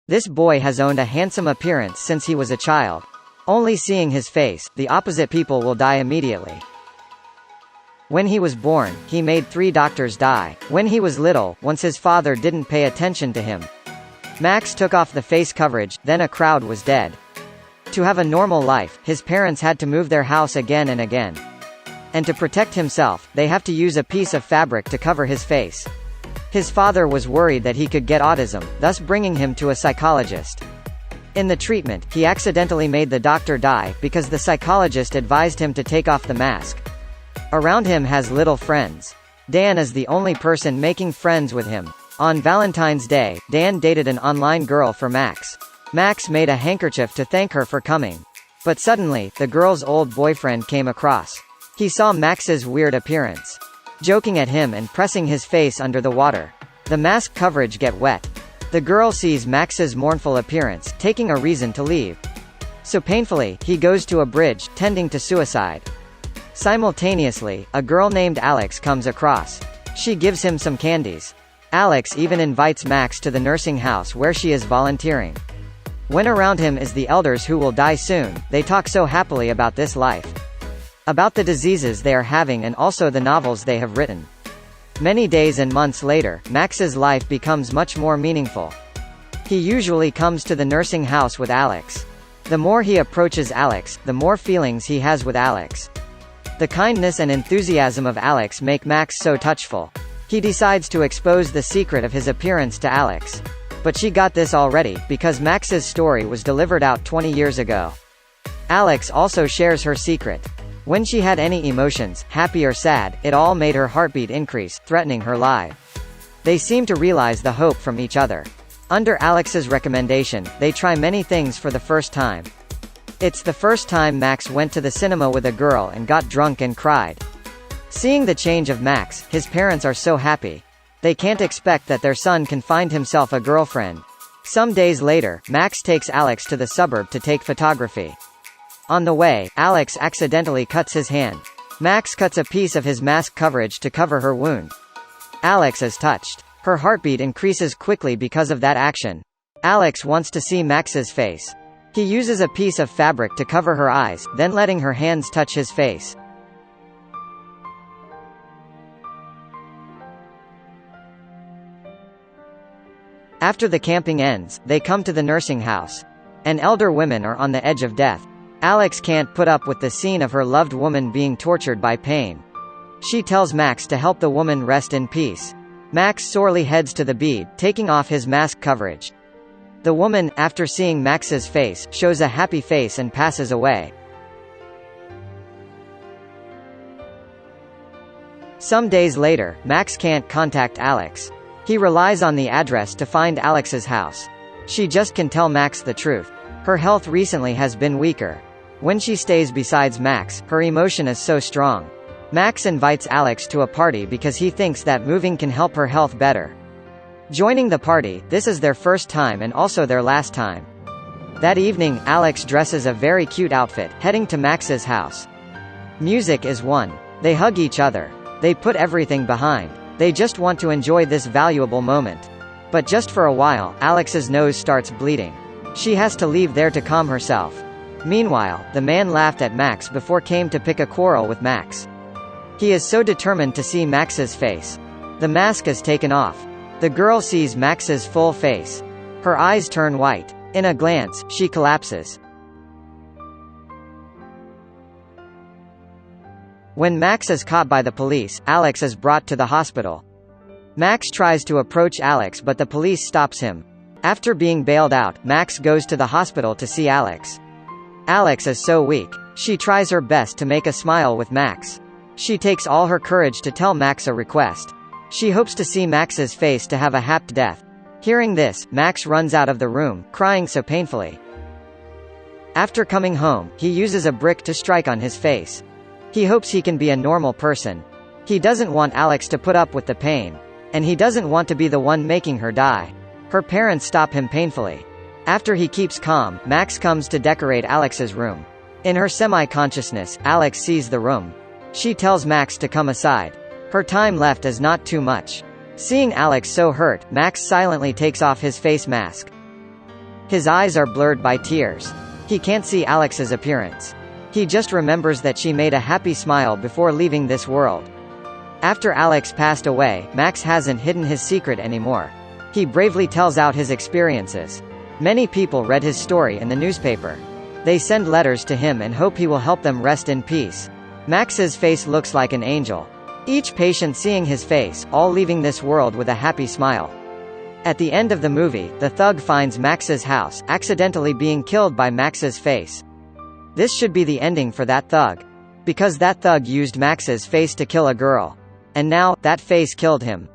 This boy has owned a handsome appearance since he was a child. Only seeing his face, the opposite people will die immediately. When he was born, he made 3 doctors die. When he was little, once his father didn't pay attention to him. Max took off the face coverage, then a crowd was dead. To have a normal life, his parents had to move their house again and again. And to protect himself, they have to use a piece of fabric to cover his face. His father was worried that he could get autism, thus bringing him to a psychologist. In the treatment, he accidentally made the doctor die, because the psychologist advised him to take off the mask. Around him has little friends. Dan is the only person making friends with him. On Valentine's Day, Dan dated an online girl for Max. Max made a handkerchief to thank her for coming. But suddenly, the girl's old boyfriend came across. He saw Max's weird appearance. Joking at him and pressing his face under the water. The mask coverage get wet. The girl sees Max's mournful appearance, taking a reason to leave. So painfully, he goes to a bridge, tending to suicide. Simultaneously, a girl named Alex comes across. She gives him some candies. Alex even invites Max to the nursing house where she is volunteering. When around him is the elders who will die soon, they talk so happily about this life. About the diseases they are having and also the novels they have written. Many days and months later, Max's life becomes much more meaningful. He usually comes to the nursing house with Alex. The more he approaches Alex, the more feelings he has with Alex. The kindness and enthusiasm of Alex make Max so touchful. He decides to expose the secret of his appearance to Alex. But she got this already, because Max's story was delivered out 20 years ago. Alex also shares her secret. When she had any emotions, happy or sad, it all made her heartbeat increase, threatening her life. They seem to realize the hope from each other. Under Alex's recommendation, they try many things for the first time. It's the first time Max went to the cinema with a girl and got drunk and cried. Seeing the change of Max, his parents are so happy. They can't expect that their son can find himself a girlfriend. Some days later, Max takes Alex to the suburb to take photography. On the way, Alex accidentally cuts his hand. Max cuts a piece of his mask coverage to cover her wound. Alex is touched. Her heartbeat increases quickly because of that action. Alex wants to see Max's face. He uses a piece of fabric to cover her eyes, then letting her hands touch his face. After the camping ends, they come to the nursing house. An elder women are on the edge of death. Alex can't put up with the scene of her loved woman being tortured by pain. She tells Max to help the woman rest in peace. Max sorely heads to the bead, taking off his mask coverage. The woman, after seeing Max's face, shows a happy face and passes away. Some days later, Max can't contact Alex. He relies on the address to find Alex's house. She just can tell Max the truth. Her health recently has been weaker. When she stays beside Max, her emotion is so strong. Max invites Alex to a party because he thinks that moving can help her health better. Joining the party, this is their first time and also their last time. That evening, Alex dresses a very cute outfit, heading to Max's house. Music is one. They hug each other. They put everything behind. They just want to enjoy this valuable moment. But just for a while, Alex's nose starts bleeding. She has to leave there to calm herself. Meanwhile, the man laughed at Max before came to pick a quarrel with Max. He is so determined to see Max's face. The mask is taken off. The girl sees Max's full face. Her eyes turn white. In a glance, she collapses. When Max is caught by the police, Alex is brought to the hospital. Max tries to approach Alex but the police stops him. After being bailed out, Max goes to the hospital to see Alex. Alex is so weak. She tries her best to make a smile with Max. She takes all her courage to tell Max a request. She hopes to see Max's face to have a happy death. Hearing this, Max runs out of the room, crying so painfully. After coming home, he uses a brick to strike on his face. He hopes he can be a normal person. He doesn't want Alex to put up with the pain. And he doesn't want to be the one making her die. Her parents stop him painfully. After he keeps calm, Max comes to decorate Alex's room. In her semi-consciousness, Alex sees the room. She tells Max to come aside. Her time left is not too much. Seeing Alex so hurt, Max silently takes off his face mask. His eyes are blurred by tears. He can't see Alex's appearance. He just remembers that she made a happy smile before leaving this world. After Alex passed away, Max hasn't hidden his secret anymore. He bravely tells out his experiences. Many people read his story in the newspaper. They send letters to him and hope he will help them rest in peace. Max's face looks like an angel. Each patient seeing his face, all leaving this world with a happy smile. At the end of the movie, the thug finds Max's house, accidentally being killed by Max's face. This should be the ending for that thug. Because that thug used Max's face to kill a girl. And now, that face killed him.